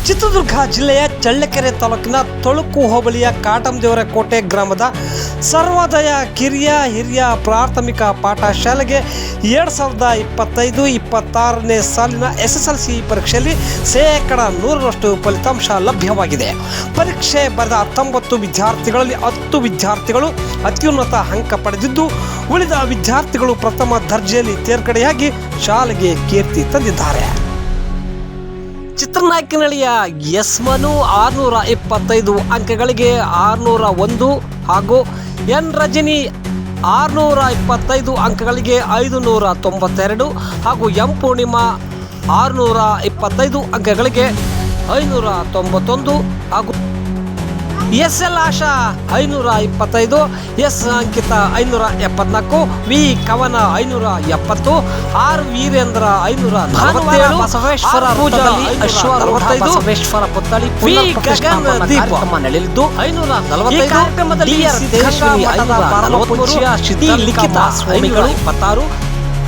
ಚಿತ್ರದುರ್ಗ ಜಿಲ್ಲೆಯ ಚಳ್ಳಕೆರೆ ತಾಲೂಕಿನ ತೊಳುಕು ಹೋಬಳಿಯ ಕಾಟಂದೇವರ ಕೋಟೆ ಗ್ರಾಮದ ಸರ್ವೋದಯ ಕಿರಿಯ ಹಿರಿಯ ಪ್ರಾಥಮಿಕ ಪಾಠಶಾಲೆಗೆ 2025-26ನೇ ಸಾಲಿನ SSLC ಪರೀಕ್ಷೆಯಲ್ಲಿ ಶೇಕಡ 100ರಷ್ಟು ಫಲಿತಾಂಶ ಲಭ್ಯವಾಗಿದೆ. ಪರೀಕ್ಷೆ ಬರೆದ 19 ವಿದ್ಯಾರ್ಥಿಗಳಲ್ಲಿ 10 ವಿದ್ಯಾರ್ಥಿಗಳು ಅತ್ಯುನ್ನತ ಅಂಕ ಪಡೆದಿದ್ದು, ಉಳಿದ ವಿದ್ಯಾರ್ಥಿಗಳು ಪ್ರಥಮ ದರ್ಜೆಯಲ್ಲಿ ತೇರ್ಗಡೆಯಾಗಿ ಶಾಲೆಗೆ ಕೀರ್ತಿ ತಂದಿದ್ದಾರೆ. ಚಿತ್ರನಾಯಕನಳಿಯ ಯಸ್ಮನು 625 ಅಂಕಗಳಿಗೆ 601 ಹಾಗೂ ಎನ್ ರಜನಿ 625 ಅಂಕಗಳಿಗೆ 592 ಹಾಗೂ ಎಂ ಪೂರ್ಣಿಮಾ 625 ಅಂಕಗಳಿಗೆ 591 ಹಾಗೂ SL ಆಶಾ 525, ಎಸ್ ಅಂಕಿತಾ 574, ವಿ ಕವನ 570, ಆರ್ ವೀರೇಂದ್ರ 547, ಬಸವೇಶ್ವರ ಪೂಜಾಲಿ ಬಸವೇಶ್ವರ ಪುತ್ಥಳಿ ವಿ ಗಗನ್ ದೀಪ ನಡೆಯಲಿದ್ದು 545, ಕಾರ್ಯಕ್ರಮದಲ್ಲಿ ಲಿಖಿತ ಸ್ವಾಮಿಗಳು 26,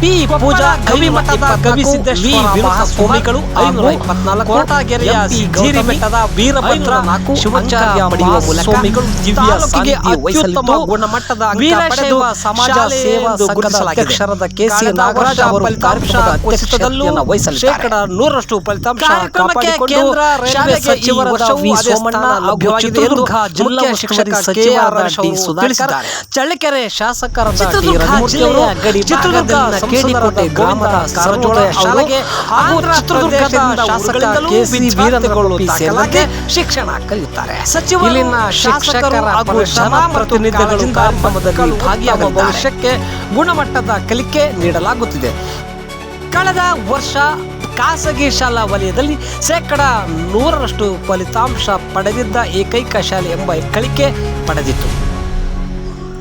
ಪಿ ಪೂಜಾ ಗವಿ ಮಠದ ಗವಿ ಸಿದ್ದೇಶ್ವರ ಸ್ವಾಮಿಗಳು 524, ಕೋಟಗೆರೆಯ ಜಿರಿ ಬೆಟ್ಟದ ವೀರಭದ್ರ ಶಿವಾಚಾರ್ಯ ಸ್ವಾಮಿಗಳು ದಿವ್ಯ ಸಾನ್ನಿಧ್ಯ ವಹಿಸಲಿದ್ದು, ಗುಣಮಟ್ಟದ ವೀರಶೈವ ಸಮಾಜ ಸೇವಾ ಸಂಘದ ಅಧ್ಯಕ್ಷರಾದ KC ನಾಗರಾಜ್ ಅವರು ಕಾರ್ಯಕ್ರಮದ ಅಧ್ಯಕ್ಷತೆಯನ್ನು ವಹಿಸಲಿದ್ದಾರೆ. ಶೇಕಡ 100ರಷ್ಟು ಫಲಿತಾಂಶ ಕಾಪಾಡಿಕೊಂಡು ಕೇಂದ್ರ ರೈಲ್ವೆ ಸಚಿವರಾದ ವಿ ಸೋಮಣ್ಣ ಲಭ್ಯವಾಗಿದೆ ಎಂದು ಜಿಲ್ಲಾ ಶಿಕ್ಷಣ ಸಚಿವರಾದ ಡಿ ಸುಧಾಕರ್, ಚಳ್ಳಕೆರೆ ಶಾಸಕರಾದ ಟಿ ರಘುಮೂರ್ತಿ ಅವರು ಚಿತ್ರದುರ್ಗ ಕೇಡಿಕೋಟೆ ಗ್ರಾಮದ ಸರ್ವೋದಯ ಶಾಲೆಗೆ ಹಾಗೂ ಚಿತ್ರದುರ್ಗದ ಶಾಸಕ KC ವೀರೇಂದ್ರಗಳು ಸೇರಿದಂತೆ ಶಿಕ್ಷಣ ಕಲಿಯುತ್ತಾರೆ. ಇಲ್ಲಿನ ಶಾಸಕರು ಹಾಗೂ ಜನಪ್ರತಿನಿಧಿಗಳು ಕಾರ್ಯಕ್ರಮದಲ್ಲಿ ಭಾಗಿಯಾಗುವ ಭವಿಷ್ಯಕ್ಕೆ ಗುಣಮಟ್ಟದ ಕಲಿಕೆ ನೀಡಲಾಗುತ್ತಿದೆ. ಕಳೆದ ವರ್ಷ ಖಾಸಗಿ ಶಾಲಾ ವಲಯದಲ್ಲಿ ಶೇಕಡ 100ರಷ್ಟು ಫಲಿತಾಂಶ ಪಡೆದಿದ್ದ ಏಕೈಕ ಶಾಲೆ ಎಂಬ ಹೆಗ್ಗಳಿಕೆ ಪಡೆದಿತ್ತು.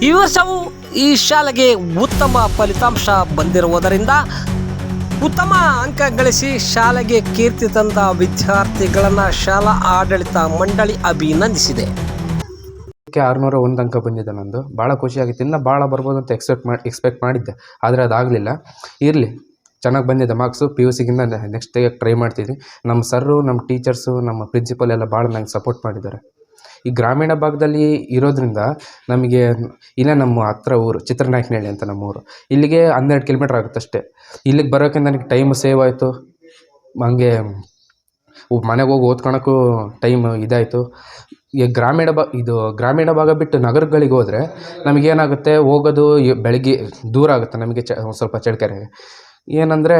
ಈ ವರ್ಷವೂ ಈ ಶಾಲೆಗೆ ಉತ್ತಮ ಫಲಿತಾಂಶ ಬಂದಿರುವುದರಿಂದ ಉತ್ತಮ ಅಂಕ ಗಳಿಸಿ ಶಾಲೆಗೆ ಕೀರ್ತಿ ತಂದ ವಿದ್ಯಾರ್ಥಿಗಳನ್ನು ಶಾಲಾ ಆಡಳಿತ ಮಂಡಳಿ ಅಭಿನಂದಿಸಿದೆ. 601 ಅಂಕ ಬಂದಿದೆ. ನಂದು ಭಾಳ ಖುಷಿಯಾಗಿತ್ತು. ಇನ್ನು ಭಾಳ ಬರ್ಬೋದು ಅಂತ ಎಕ್ಸ್ಪೆಕ್ಟ್ ಮಾಡಿದ್ದೆ, ಆದರೆ ಅದಾಗಲಿಲ್ಲ. ಇರಲಿ, ಚೆನ್ನಾಗಿ ಬಂದಿದೆ ಮಾರ್ಕ್ಸು. PUCಗಿಂತ ನೆಕ್ಸ್ಟ್ ತೆಗಿಯೋಕ್ಕೆ ಟ್ರೈ ಮಾಡ್ತೀನಿ. ನಮ್ಮ ಸರ್ರು, ನಮ್ಮ ಟೀಚರ್ಸು, ನಮ್ಮ ಪ್ರಿನ್ಸಿಪಲ್ ಎಲ್ಲ ಭಾಳ ನಂಗೆ ಸಪೋರ್ಟ್ ಮಾಡಿದ್ದಾರೆ. ಈ ಗ್ರಾಮೀಣ ಭಾಗದಲ್ಲಿ ಇರೋದ್ರಿಂದ ನಮಗೆ ಇಲ್ಲೇ ನಮ್ಮ ಹತ್ರ ಊರು ಚಿತ್ರನಾಯಕನಹಳ್ಳಿ ಅಂತ ನಮ್ಮೂರು. ಇಲ್ಲಿಗೆ 12 ಕಿಲೋಮೀಟ್ರ್ ಆಗುತ್ತೆ ಅಷ್ಟೇ. ಇಲ್ಲಿಗೆ ಬರೋಕ್ಕೆ ನನಗೆ ಟೈಮ್ ಸೇವ್ ಆಯಿತು. ಹಂಗೆ ಮನೆಗೆ ಹೋಗಿ ಓದ್ಕೊಳಕ್ಕೂ ಟೈಮ್ ಇದಾಯಿತು. ಈ ಗ್ರಾಮೀಣ ಭಾಗ ಬಿಟ್ಟು ನಗರಗಳಿಗೆ ಹೋದರೆ ನಮಗೇನಾಗುತ್ತೆ, ಹೋಗೋದು ಬೆಳಗ್ಗೆ ದೂರ ಆಗುತ್ತೆ ನಮಗೆ, ಸ್ವಲ್ಪ ಚಳ್ಳಕೆರೆಗೆ. ಏನಂದರೆ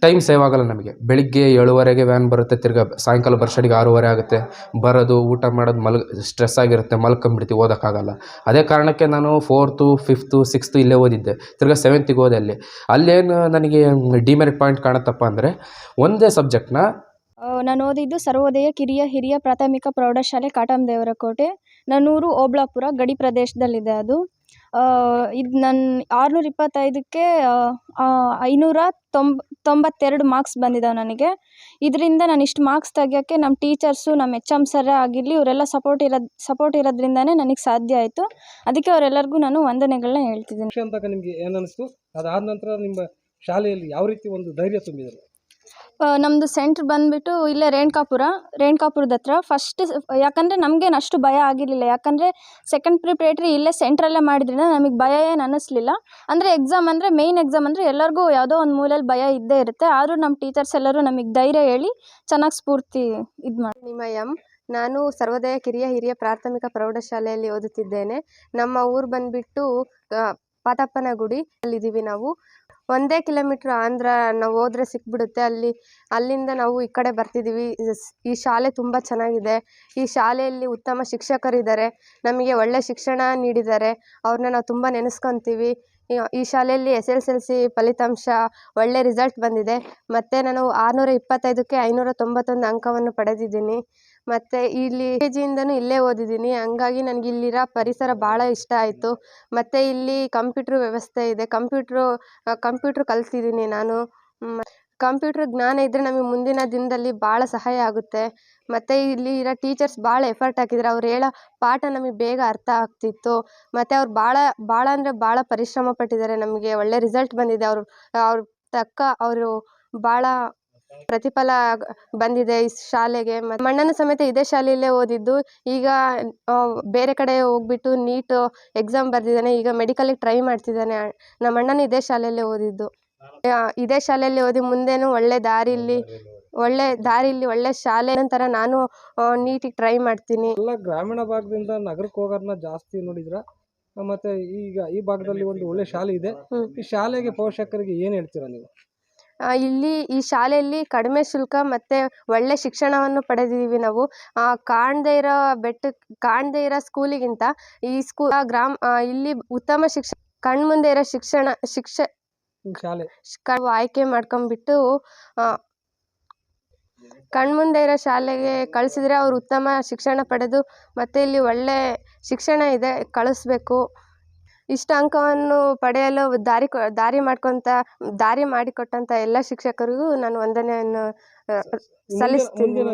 ಟೈಮ್ ಸೇವ್ ಆಗೋಲ್ಲ ನಮಗೆ. ಬೆಳಿಗ್ಗೆ 7:30ಗೆ ವ್ಯಾನ್ ಬರುತ್ತೆ, ತಿರ್ಗಾ ಸಾಯಂಕಾಲ ಬರ್ಷಡಿಗೆ 6:30 ಆಗುತ್ತೆ. ಬರೋದು, ಊಟ ಮಾಡೋದು, ಸ್ಟ್ರೆಸ್ ಆಗಿರುತ್ತೆ, ಮಲ್ಕೊಂಬಿಡ್ತೀವಿ, ಓದೋಕ್ಕಾಗಲ್ಲ. ಅದೇ ಕಾರಣಕ್ಕೆ ನಾನು 4th, 5th, 6th ಇಲ್ಲೇ ಓದಿದ್ದೆ. ತಿರ್ಗಾ 7th ಹೋದೆ. ಅಲ್ಲೇನು ನನಗೆ ಡಿಮೆರಿಟ್ ಪಾಯಿಂಟ್ ಕಾಣುತ್ತಪ್ಪ ಅಂದರೆ, ಒಂದೇ ಸಬ್ಜೆಕ್ಟ್ನ ನಾನು ಓದಿದ್ದು ಸರ್ವೋದಯ ಕಿರಿಯ ಹಿರಿಯ ಪ್ರಾಥಮಿಕ ಪ್ರೌಢಶಾಲೆ ಕಾಟಂದೇವರ ಕೋಟೆ. ನನ್ನೂರು ಓಬಳಾಪುರ ಗಡಿ ಪ್ರದೇಶದಲ್ಲಿದೆ ಅದು. ಇದು ನನ್ನ 625ಕ್ಕೆ 592 ಮಾರ್ಕ್ಸ್ ಬಂದಿದ್ದಾವೆ ನನಗೆ. ಇದರಿಂದ ನಾನು ಇಷ್ಟು ಮಾರ್ಕ್ಸ್ ತೆಗಿಯೋಕ್ಕೆ ನಮ್ಮ ಟೀಚರ್ಸು, ನಮ್ಮ HM ಸರೇ ಆಗಿರಲಿ, ಇವರೆಲ್ಲ ಸಪೋರ್ಟ್ ಇರೋದ್ರಿಂದನೇ ನನಗೆ ಸಾಧ್ಯ ಆಯಿತು. ಅದಕ್ಕೆ ಅವರೆಲ್ಲರಿಗೂ ನಾನು ವಂದನೆಗಳನ್ನ ಹೇಳ್ತಿದ್ದೀನಿ. ಅಂತ ನಿಮಗೆ ಏನು ಅನಿಸ್ತು? ಅದಾದ ನಂತರ ನಿಮ್ಮ ಶಾಲೆಯಲ್ಲಿ ಯಾವ ರೀತಿ ಒಂದು ಧೈರ್ಯ ತುಂಬಿದರು? ನಮ್ಮದು ಸೆಂಟ್ರ್ ಬಂದುಬಿಟ್ಟು ಇಲ್ಲೇ ರೇಣುಕಾಪುರದ ಹತ್ರ. ಯಾಕಂದರೆ ನಮಗೇನು ಅಷ್ಟು ಭಯ ಆಗಿರಲಿಲ್ಲ. ಯಾಕಂದರೆ ಸೆಕೆಂಡ್ ಪ್ರಿಪ್ರೇಟ್ರಿ ಇಲ್ಲೇ ಸೆಂಟ್ರಲ್ಲೇ ಮಾಡಿದ್ರಿಂದ ನಮಗೆ ಭಯ ಏನು ಅನ್ನಿಸ್ಲಿಲ್ಲ. ಅಂದರೆ ಎಕ್ಸಾಮ್ ಅಂದರೆ ಮೇಯ್ನ್ ಎಕ್ಸಾಮ್ ಅಂದರೆ ಎಲ್ಲರಿಗೂ ಯಾವುದೋ ಒಂದು ಮೂಲೆಯಲ್ಲಿ ಭಯ ಇದ್ದೇ ಇರುತ್ತೆ. ಆದರೂ ನಮ್ಮ ಟೀಚರ್ಸ್ ಎಲ್ಲರೂ ನಮಗೆ ಧೈರ್ಯ ಹೇಳಿ ಚೆನ್ನಾಗಿ ಸ್ಫೂರ್ತಿ ಇದು ಮಾಡಿ. ನಿಮ್ಮ ನಾನು ಸರ್ವೋದಯ ಕಿರಿಯ ಹಿರಿಯ ಪ್ರಾಥಮಿಕ ಪ್ರೌಢಶಾಲೆಯಲ್ಲಿ ಓದುತ್ತಿದ್ದೇನೆ. ನಮ್ಮ ಊರು ಬಂದುಬಿಟ್ಟು ಪಾತಪ್ಪನಗುಡಿ ಅಲ್ಲಿದ್ದೀವಿ ನಾವು. 1 ಕಿಲೋಮೀಟ್ರ್ ಆಂಧ್ರ ನಾವು ಹೋದ್ರೆ ಸಿಕ್ಬಿಡುತ್ತೆ. ಅಲ್ಲಿಂದ ನಾವು ಈ ಕಡೆ ಬರ್ತಿದ್ದೀವಿ. ಈ ಶಾಲೆ ತುಂಬ ಚೆನ್ನಾಗಿದೆ. ಈ ಶಾಲೆಯಲ್ಲಿ ಉತ್ತಮ ಶಿಕ್ಷಕರಿದ್ದಾರೆ, ನಮಗೆ ಒಳ್ಳೆ ಶಿಕ್ಷಣ ನೀಡಿದ್ದಾರೆ. ಅವ್ರನ್ನ ನಾವು ತುಂಬ ನೆನೆಸ್ಕೊತೀವಿ. ಈ ಶಾಲೆಯಲ್ಲಿ SSLC ಫಲಿತಾಂಶ ಒಳ್ಳೆ ರಿಸಲ್ಟ್ ಬಂದಿದೆ. ಮತ್ತು ನಾನು 625ಕ್ಕೆ 591 ಅಂಕವನ್ನು ಪಡೆದಿದ್ದೀನಿ. ಮತ್ತು ಇಲ್ಲಿ KGಯಿಂದನೂ ಇಲ್ಲೇ ಓದಿದ್ದೀನಿ. ಹಂಗಾಗಿ ನನಗೆ ಇಲ್ಲಿರೋ ಪರಿಸರ ಭಾಳ ಇಷ್ಟ ಆಯಿತು. ಮತ್ತು ಇಲ್ಲಿ ಕಂಪ್ಯೂಟ್ರ್ ವ್ಯವಸ್ಥೆ ಇದೆ. ಕಂಪ್ಯೂಟ್ರ್ ಕಲ್ತಿದ್ದೀನಿ ನಾನು. ಕಂಪ್ಯೂಟ್ರ್ ಜ್ಞಾನ ಇದ್ದರೆ ನಮಗೆ ಮುಂದಿನ ದಿನದಲ್ಲಿ ಭಾಳ ಸಹಾಯ ಆಗುತ್ತೆ. ಮತ್ತು ಇಲ್ಲಿ ಇರೋ ಟೀಚರ್ಸ್ ಭಾಳ ಎಫರ್ಟ್ ಹಾಕಿದ್ದಾರೆ. ಅವ್ರು ಹೇಳೋ ಪಾಠ ನಮಗೆ ಬೇಗ ಅರ್ಥ ಆಗ್ತಿತ್ತು. ಮತ್ತು ಅವ್ರು ಭಾಳ ಅಂದರೆ ಭಾಳ ಪರಿಶ್ರಮ ಪಟ್ಟಿದ್ದಾರೆ. ನಮಗೆ ಒಳ್ಳೆ ರಿಸಲ್ಟ್ ಬಂದಿದೆ. ಅವರು ಭಾಳ ಪ್ರತಿಫಲ ಬಂದಿದೆ ಈ ಶಾಲೆಗೆ. ನಮ್ಮ ಅಣ್ಣನೂ ಸಮೇತ ಇದೇ ಶಾಲೆಯಲ್ಲೇ ಓದಿದ್ದು. ಈಗ ಬೇರೆ ಕಡೆ ಹೋಗ್ಬಿಟ್ಟು ನೀಟ್ ಎಕ್ಸಾಮ್ ಬರೆದಿದ್ದಾನೆ. ಈಗ ಮೆಡಿಕಲಿಗೆ ಟ್ರೈ ಮಾಡ್ತಿದ್ದಾನೆ. ನಮ್ಮ ಅಣ್ಣನೂ ಇದೇ ಶಾಲೆಯಲ್ಲೇ ಓದಿದ್ದು. ಇದೇ ಶಾಲೆಯಲ್ಲಿ ಓದಿ ಮುಂದೇನು ಒಳ್ಳೆ ದಾರಿಲಿ ಒಳ್ಳೆ ಶಾಲೆ ನಂತರ ನಾನು ನೀಟಿಗೆ ಟ್ರೈ ಮಾಡ್ತೀನಿ. ಎಲ್ಲ ಗ್ರಾಮೀಣ ಭಾಗದಿಂದ ನಗರಕ್ಕೆ ಹೋಗೋದನ್ನ ಜಾಸ್ತಿ ನೋಡಿದ್ರ, ಮತ್ತೆ ಈಗ ಈ ಭಾಗದಲ್ಲಿ ಒಂದು ಒಳ್ಳೆ ಶಾಲೆ ಇದೆ. ಈ ಶಾಲೆಗೆ ಪೋಷಕರಿಗೆ ಏನ್ ಹೇಳ್ತೀರಾ ನೀವು? ಈ ಶಾಲೆಯಲ್ಲಿ ಕಡಿಮೆ ಶುಲ್ಕ ಮತ್ತೆ ಒಳ್ಳೆ ಶಿಕ್ಷಣವನ್ನು ಪಡೆದಿದ್ದೀವಿ ನಾವು. ಕಾಣದೇ ಇರೋ ಸ್ಕೂಲಿಗಿಂತ ಈ ಇಲ್ಲಿ ಉತ್ತಮ ಶಿಕ್ಷಣ, ಕಣ್ಮುಂದೆ ಇರೋ ಶಾಲೆ ಆಯ್ಕೆ ಮಾಡ್ಕೊಂಡ್ಬಿಟ್ಟು ಕಣ್ಮುಂದೆ ಇರೋ ಶಾಲೆಗೆ ಕಳಿಸಿದ್ರೆ ಅವ್ರು ಉತ್ತಮ ಶಿಕ್ಷಣ ಪಡೆದು ಮತ್ತೆ ಇಲ್ಲಿ ಒಳ್ಳೆ ಶಿಕ್ಷಣ ಇದೆ, ಕಳಿಸ್ಬೇಕು. ಇಷ್ಟ ಅಂಕವನ್ನು ಪಡೆಯಲು ದಾರಿ ಮಾಡಿಕೊಟ್ಟಂತ ಎಲ್ಲ ಶಿಕ್ಷಕರಿಗೂ ನಾನು ವಂದನೆಯನ್ನು ಸಲ್ಲಿಸ್ತೀನಿ.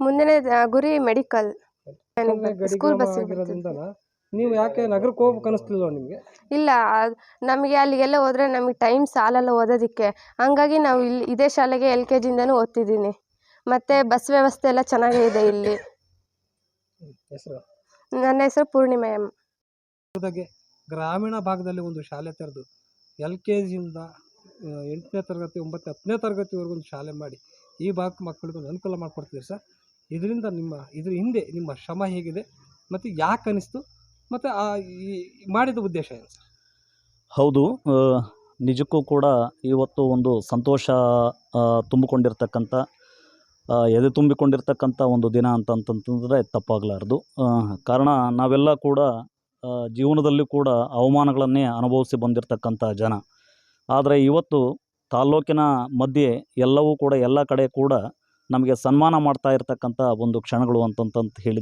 ಮುಂದಿನ ಗುರಿ ಮೆಡಿಕಲ್, ಸ್ಕೂಲ್ ಬಸ್. ನೀವು ಯಾಕೆ ನಗರಕ್ಕೆ ಹೋಗ್ಬೇಕು ಅನಿಸ್ತಿಲ್ವ ನಿಮಗೆ? ಇಲ್ಲ, ನಮಗೆ ಅಲ್ಲಿಗೆಲ್ಲ ಹೋದ್ರೆ ನಮಗೆ ಟೈಮ್ ಸಾಲಲ್ಲ ಓದೋದಕ್ಕೆ. ಹಂಗಾಗಿ ನಾವು ಇದೇ ಶಾಲೆಗೆ LKGಯಿಂದನೂ ಓದ್ತಿದ್ದೀನಿ. ಮತ್ತೆ ಬಸ್ ವ್ಯವಸ್ಥೆ ಎಲ್ಲ ಚೆನ್ನಾಗೇ ಇದೆ ಇಲ್ಲಿ. ನನ್ನ ಹೆಸರು ಪೂರ್ಣಿಮಾ ಎಂ. ಗ್ರಾಮೀಣ ಭಾಗದಲ್ಲಿ ಒಂದು ಶಾಲೆ ತೆರೆದು LKGಯಿಂದ 8ನೇ ತರಗತಿ 9ನೇ 10ನೇ ತರಗತಿವರೆಗೂ ಒಂದು ಶಾಲೆ ಮಾಡಿ ಈ ಭಾಗದ ಮಕ್ಕಳಿಗೆ ಅನುಕೂಲ ಮಾಡಿಕೊಡ್ತೀವಿ ಸರ್. ಇದರಿಂದ ಇದ್ರ ಹಿಂದೆ ನಿಮ್ಮ ಶ್ರಮ ಹೇಗಿದೆ ಮತ್ತು ಯಾಕೆ ಅನಿಸ್ತು, ಮತ್ತು ಮಾಡಿದ ಉದ್ದೇಶ ಏನು ಸರ್? ಹೌದು, ನಿಜಕ್ಕೂ ಕೂಡ ಇವತ್ತು ಒಂದು ಸಂತೋಷ ತುಂಬಿಕೊಂಡಿರ್ತಕ್ಕಂಥ, ಎದೆ ತುಂಬಿಕೊಂಡಿರ್ತಕ್ಕಂಥ ಒಂದು ದಿನ ಅಂತಂತಂದರೆ ತಪ್ಪಾಗಲಾರ್ದು. ಕಾರಣ ನಾವೆಲ್ಲ ಕೂಡ ಜೀವನದಲ್ಲಿ ಕೂಡ ಅವಮಾನಗಳನ್ನೇ ಅನುಭವಿಸಿ ಬಂದಿರತಕ್ಕಂಥ ಜನ. ಆದರೆ ಇವತ್ತು ತಾಲ್ಲೂಕಿನ ಮಧ್ಯೆ ಎಲ್ಲವೂ ಕೂಡ ಎಲ್ಲ ಕಡೆ ಕೂಡ ನಮಗೆ ಸನ್ಮಾನ ಮಾಡ್ತಾ ಇರ್ತಕ್ಕಂಥ ಒಂದು ಕ್ಷಣಗಳು ಅಂತಂತ ಹೇಳಿ